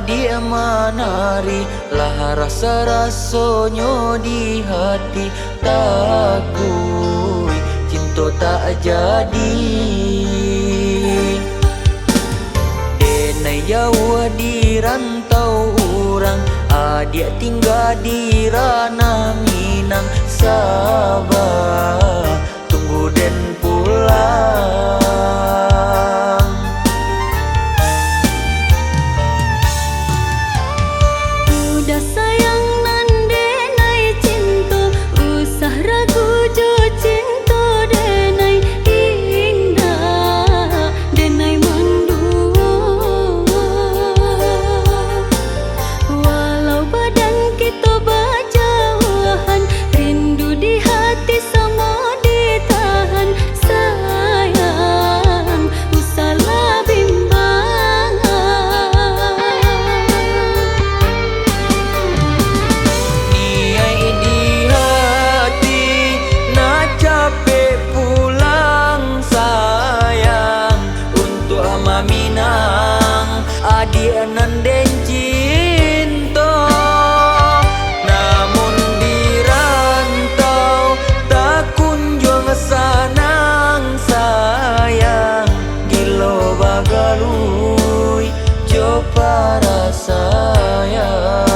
adik manari lah rasa rasonyo di hati takui cinta tak jadi. Denai jauh di rantau orang, adik tinggal di ranah Minang. Sabar tunggu den pulang. Udah sayang nan denai cinta, usah ragu jo cinta denai indah, denai mendua. Walau badan kita berjauhan, rindu di hati sama ditahan. Sayang usahlah bimbang, Niai di hati nak capek pulang sayang untuk ama Minang adik nan den cinta. Namun di rantau tak kunjung sanang sayang, gilo bagalui coba sayang.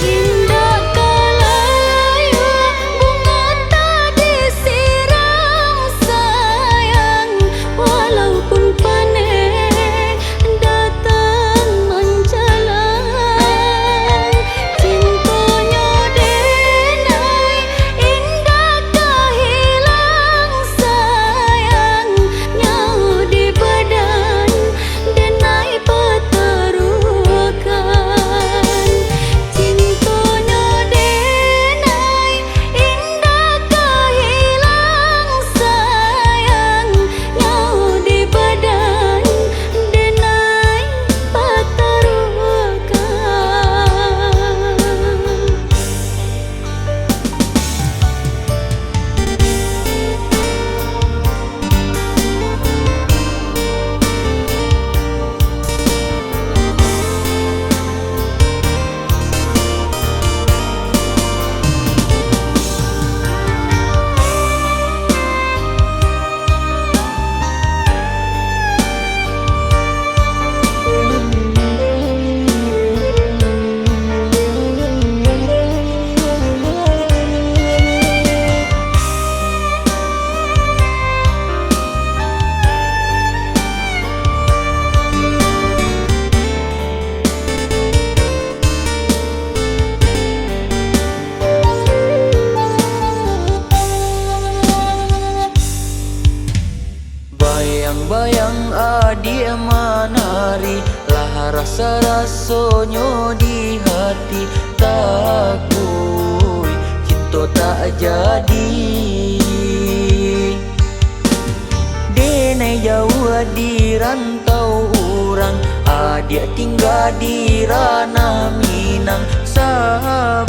indah kalaya bunga tak disiram sayang. Walaupun panen datang menjalan, cintanya denai indah tak hilang sayang. Nyawa di badan denai pertaruhkan, cintanya denai indah tak hilang sayang. Nyawa di badan denai pertaruhkan. Bayang-bayang adik manari lah rasa rasonyo di hati takui cinta tak jadi. Denai jauh di rantau orang, adik tinggal di ranah Minang. Sabar